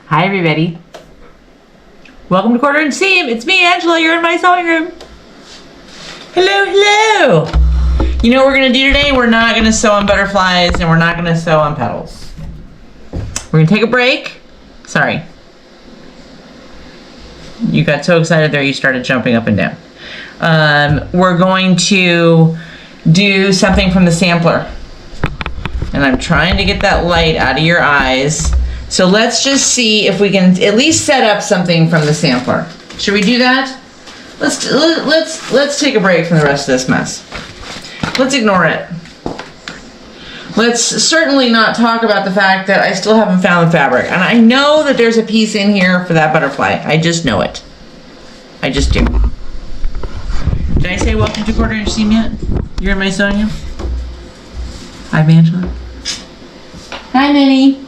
Hi everybody. Welcome to Quarter Inch Seam. It's me, Angela. You're in my sewing room. Hello, hello. You know what we're gonna do today? We're not gonna sew on butterflies and we're not gonna sew on petals. We're gonna take a break. Sorry. You got so excited there you started jumping up and down. We're going to do something from the sampler. And I'm trying to get that light out of your eyes. So let's just see if we can at least set up something from the sampler. Should we do that? Let's take a break from the rest of this mess. Let's ignore it. Let's certainly not talk about the fact that I still haven't found the fabric. And I know that there's a piece in here for that butterfly. I just know it. I just do. Did I say welcome to Quarter Inch Seam yet? You're in my sewing room? Hi, Angela. Hi, Minnie.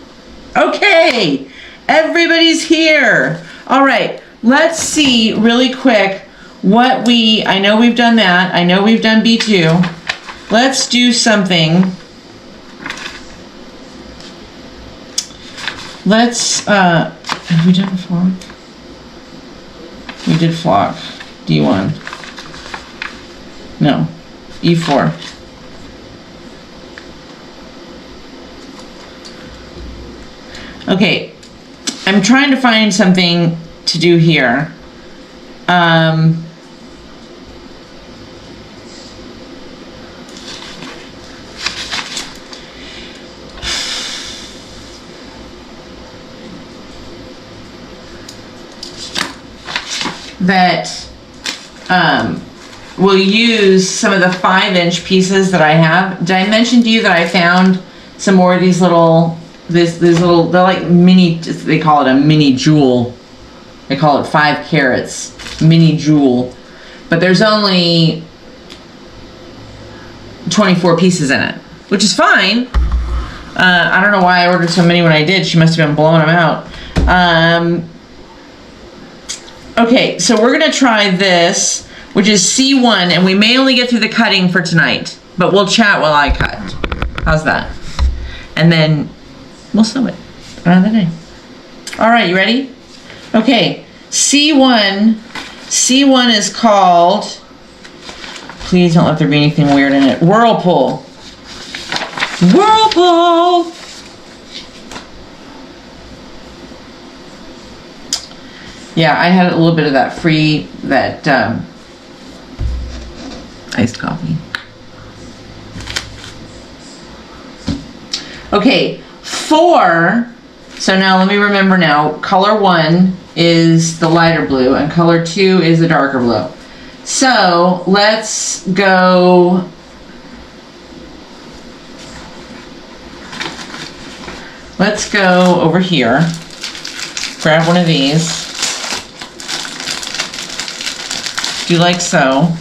Okay, everybody's here. All right, let's see really quick what I know we've done that. I know we've done B2. Let's do something. Let's, have we done flock? We did flock, D1. No, E4. Okay, I'm trying to find something to do here. That we'll use some of the 5-inch pieces that I have. Did I mention to you that I found some more of these little these little, they're like mini, they call it a mini jewel. They call it 5 carats, mini jewel. But there's only 24 pieces in it, which is fine. I don't know why I ordered so many when I did. She must have been blowing them out. Okay, so we're gonna try this, which is C1, and we may only get through the cutting for tonight, but we'll chat while I cut. How's that? And then we'll sew it another day. All right, you ready? Okay, C1 is called, please don't let there be anything weird in it, Whirlpool. Whirlpool! Yeah, I had a little bit of that iced coffee. Okay. 4, so now let me remember now, color 1 is the lighter blue and color 2 is the darker blue. So let's go, over here, grab one of these, do like so.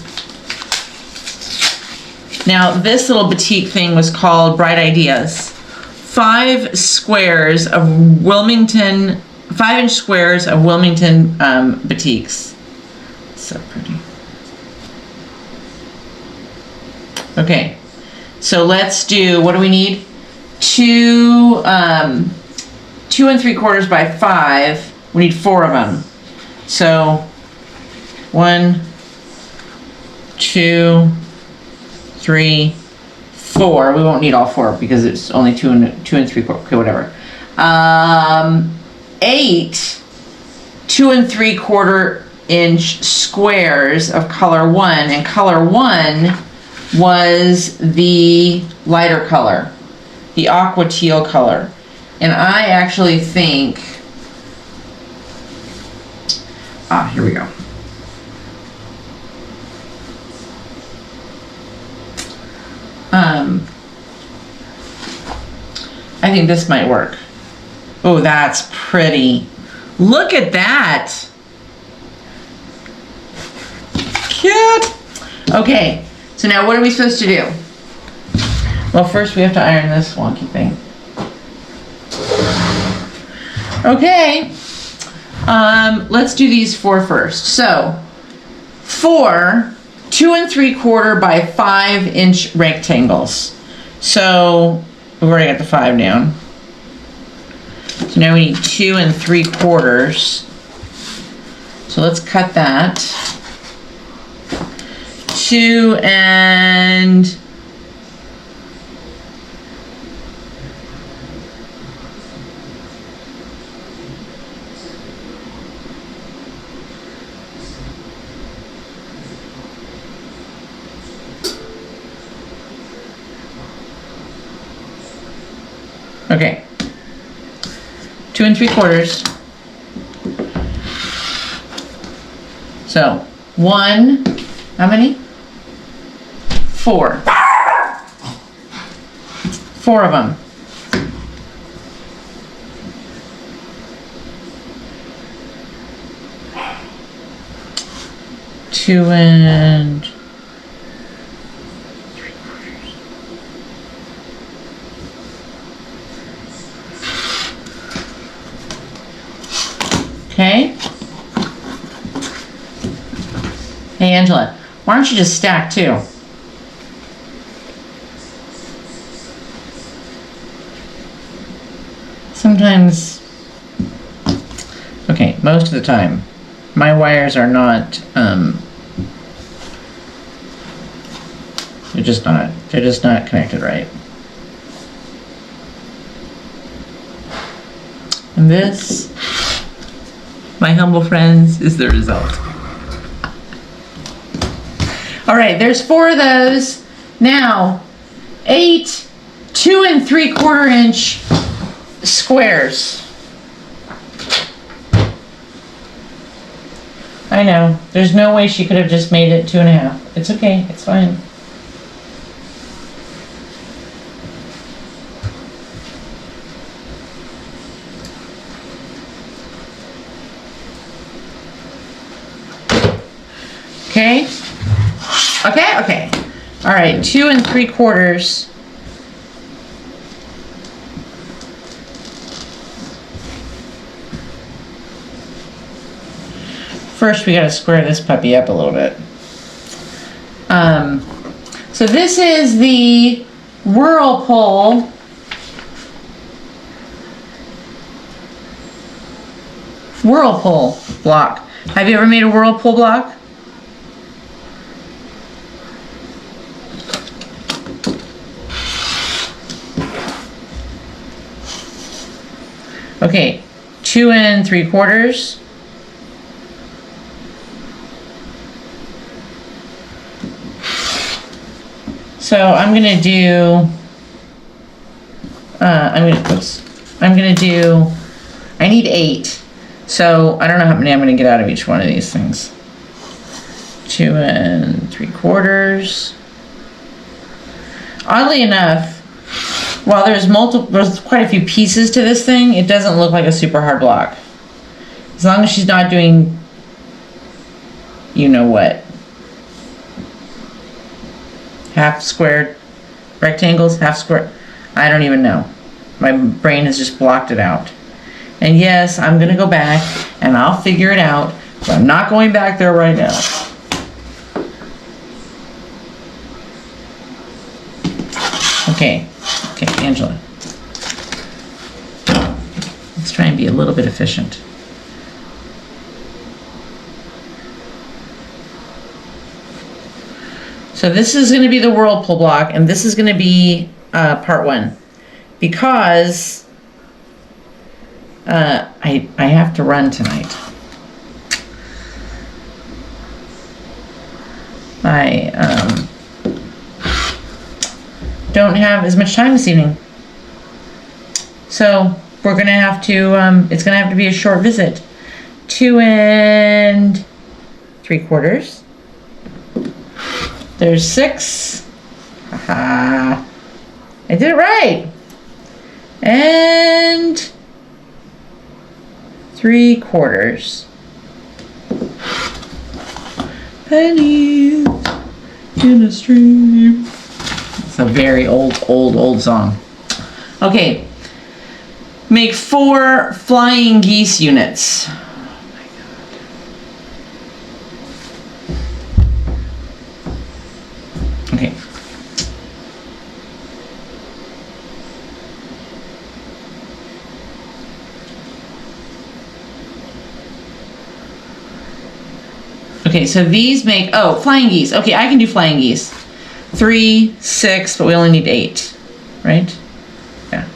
Now this little batik thing was called Bright Ideas. 5 squares of Wilmington, 5-inch squares of Wilmington batiks. So pretty. Okay, so let's do, what do we need? 2 3/4 by 5. We need 4 of them. So 1, 2, 3, 4. We won't need all 4 because it's only 2 and 3/4. Okay, whatever. 8 2 3/4 inch squares of color 1, and color 1 was the lighter color, the aqua teal color. And I actually think, here we go. I think this might work. Oh, that's pretty. Look at that. Cute. Okay, so now what are we supposed to do? Well, first we have to iron this wonky thing. Okay, let's do these 4 first. So 4 2 3/4 by 5-inch rectangles. So we've already got the 5 down. So So now we need 2 3/4. So let's cut that. 2 and okay. 2 3/4. So 1, how many? 4. 4 of them. Two and 3/4. Okay. Hey Angela, why don't you just stack too? Sometimes, okay, most of the time, my wires are not, they're just not connected right. And this, my humble friends, is the result. All right, there's 4 of those. Now, 8 2 3/4 inch squares. I know, there's no way she could have just made it 2 1/2. It's okay, it's fine. Okay? Okay. All right, 2 3/4. First, we gotta square this puppy up a little bit. So this is the Whirlpool block. Have you ever made a Whirlpool block? Okay, 2 3/4. So I'm gonna do, I need 8. So I don't know how many I'm gonna get out of each one of these things. 2 3/4. Oddly enough, while there's quite a few pieces to this thing, it doesn't look like a super hard block. As long as she's not doing, you know what. Half squared rectangles, half square. I don't even know. My brain has just blocked it out. And yes, I'm gonna go back and I'll figure it out, but I'm not going back there right now. Okay, Angela. Let's try and be a little bit efficient. So this is going to be the Whirlpool block, and this is going to be part 1, because I have to run tonight. I don't have as much time this evening, so we're going to have to. It's going to have to be a short visit. 2 3/4. There's 6. Haha. I did it right. And 3/4. Pennies in a stream. It's a very old song. Okay. Make 4 flying geese units. Okay. Okay, so these make, oh, flying geese. Okay, I can do flying geese. 3, 6, but we only need 8, right? Yeah.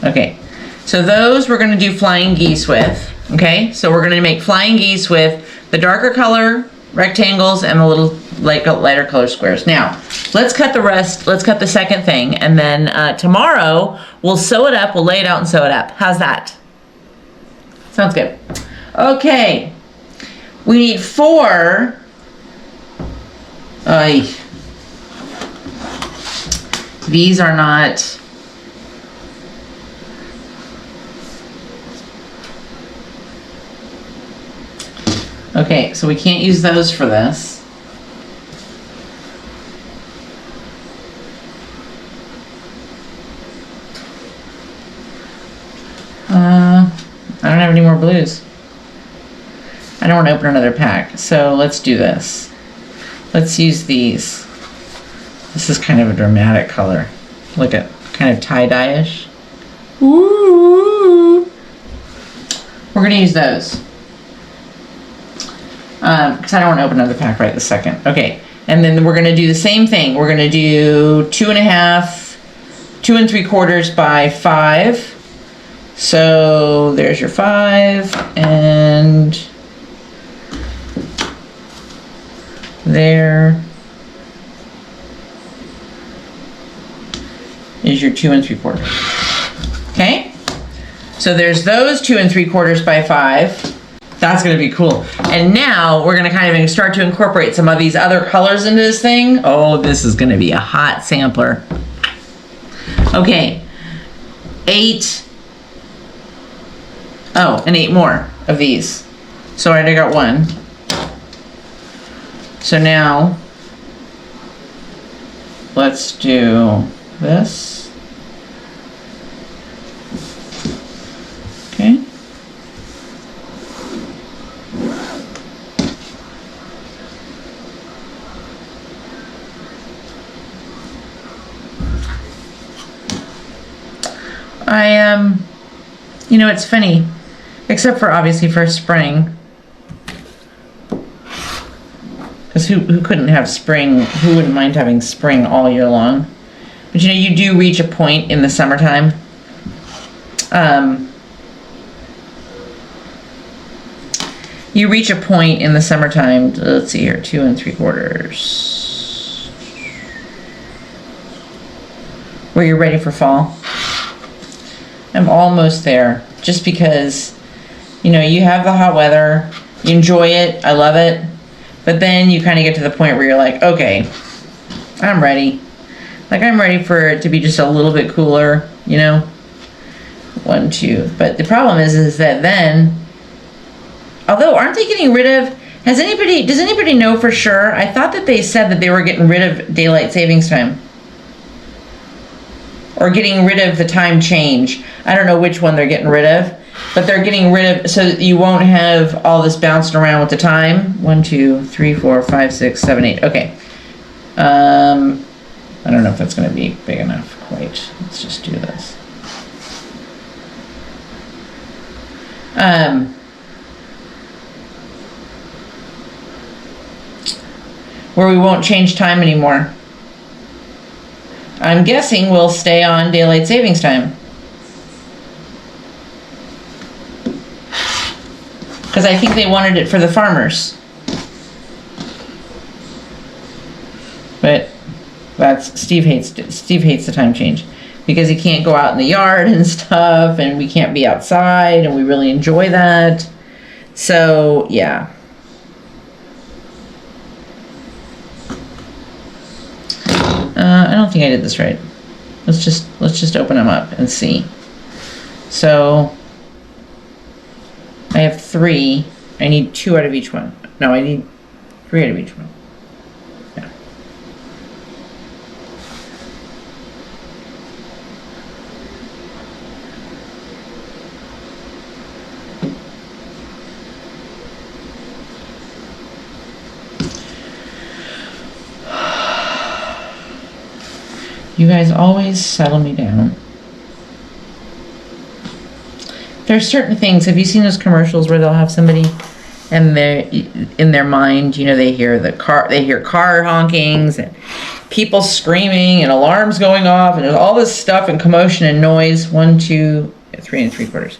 Okay, so those we're gonna do flying geese with. Okay, so we're gonna make flying geese with the darker color rectangles and the little lighter color squares. Now, let's cut the rest, let's cut the second thing, and then tomorrow we'll sew it up, we'll lay it out and sew it up. How's that? Sounds good. Okay, we need 4. These are not. Okay, so we can't use those for this. I don't have any more blues. I don't want to open another pack, so let's do this. Let's use these. This is kind of a dramatic color. Look at, kind of tie-dye-ish. Ooh. We're gonna use those. Because I don't want to open another pack right this second. Okay, and then we're gonna do the same thing. We're gonna do 2.5, 2 3/4 by 5. So there's your 5, and there is your 2 3/4. Okay, so there's those 2 3/4 by 5. That's gonna be cool. And now we're gonna kind of start to incorporate some of these other colors into this thing. Oh, this is gonna be a hot sampler. Okay, 8. Oh, and 8 more of these. So I already got 1. So now, let's do this. Okay. You know, it's funny, except for obviously for spring. Because who couldn't have spring, who wouldn't mind having spring all year long? But you know, you do reach a point in the summertime. You reach a point in the summertime, let's see here, 2 3/4. Where you're ready for fall. I'm almost there, just because, you know, you have the hot weather, you enjoy it, I love it, but then you kind of get to the point where you're like, okay, I'm ready. Like, I'm ready for it to be just a little bit cooler, you know? 1, 2. But the problem is that then, although, aren't they getting rid of, does anybody know for sure? I thought that they said that they were getting rid of daylight savings time. Or getting rid of the time change. I don't know which one they're getting rid of, but they're getting rid of, so that you won't have all this bouncing around with the time. 1, 2, 3, 4, 5, 6, 7, 8. Okay. I don't know if that's going to be big enough quite. Let's just do this. Where we won't change time anymore. I'm guessing we'll stay on daylight savings time. Because I think they wanted it for the farmers. But that's, Steve hates the time change. Because he can't go out in the yard and stuff, and we can't be outside, and we really enjoy that. So, yeah. I don't think I did this right. Let's just open them up and see. So I have 3. I need 2 out of each one. No, I need 3 out of each one. Yeah. You guys always settle me down. There's certain things, have you seen those commercials where they'll have somebody and they, in their mind, you know, they hear car honkings and people screaming and alarms going off and there's all this stuff and commotion and noise. 1, 2, 3 3/4.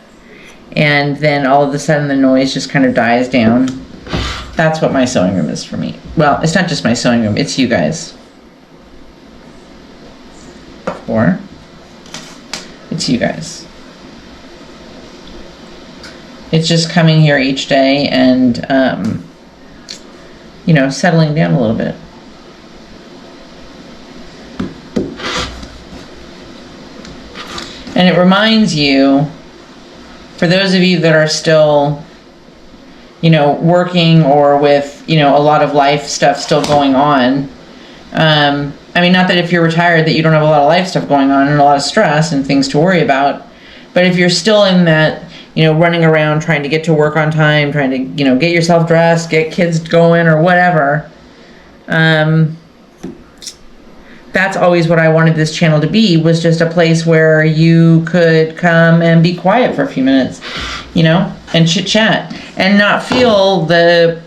And then all of a sudden the noise just kind of dies down. That's what my sewing room is for me. Well, it's not just my sewing room, it's you guys. 4. It's you guys. It's just coming here each day and, you know, settling down a little bit. And it reminds you, for those of you that are still, you know, working or with, you know, a lot of life stuff still going on. I mean, not that if you're retired that you don't have a lot of life stuff going on and a lot of stress and things to worry about, but if you're still in that, you know, running around trying to get to work on time, trying to, you know, get yourself dressed, get kids going or whatever, that's always what I wanted this channel to be, was just a place where you could come and be quiet for a few minutes, you know, and chit chat and not feel the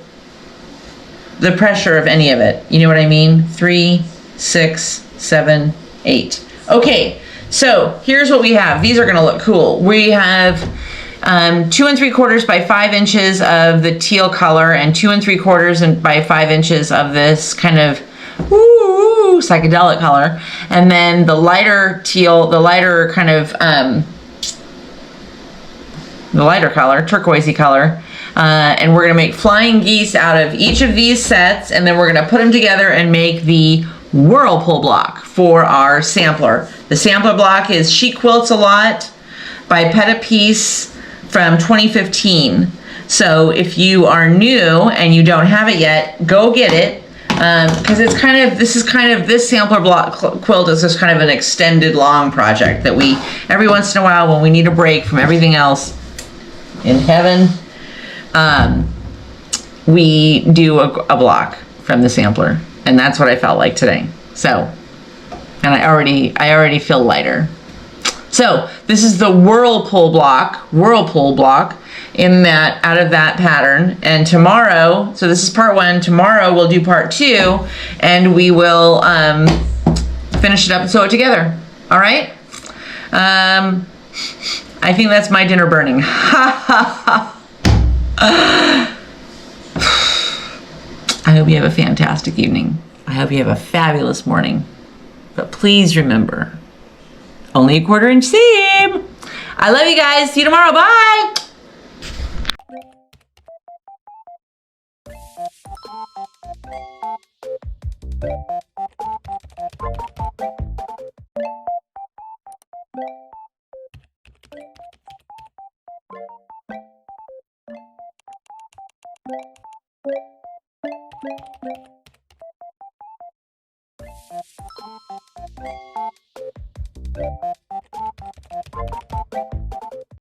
pressure of any of it. You know what I mean? 3, 6, 7, 8. Okay, so here's what we have. These are gonna look cool. We have 2 3/4 by 5 inches of the teal color and 2 3/4 by 5 inches of this kind of psychedelic color, and then the lighter teal, the lighter kind of the lighter color, turquoisey color, and we're gonna make flying geese out of each of these sets, and then we're gonna put them together and make the Whirlpool block for our sampler. The sampler block is She Quilts a Lot by Pet a Piece from 2015. So if you are new and you don't have it yet, go get it. Because it's kind of, this sampler block quilt is just kind of an extended long project that we, every once in a while when we need a break from everything else in heaven, we do a block from the sampler, and that's what I felt like today. So, and I already feel lighter. So this is the Whirlpool block, in that, out of that pattern. And tomorrow, so this is part 1, tomorrow we'll do part 2, and we will finish it up and sew it together. All right? I think that's my dinner burning. I hope you have a fantastic evening. I hope you have a fabulous morning. But please remember, only a 1/4 inch seam. I love you guys. See you tomorrow. Bye.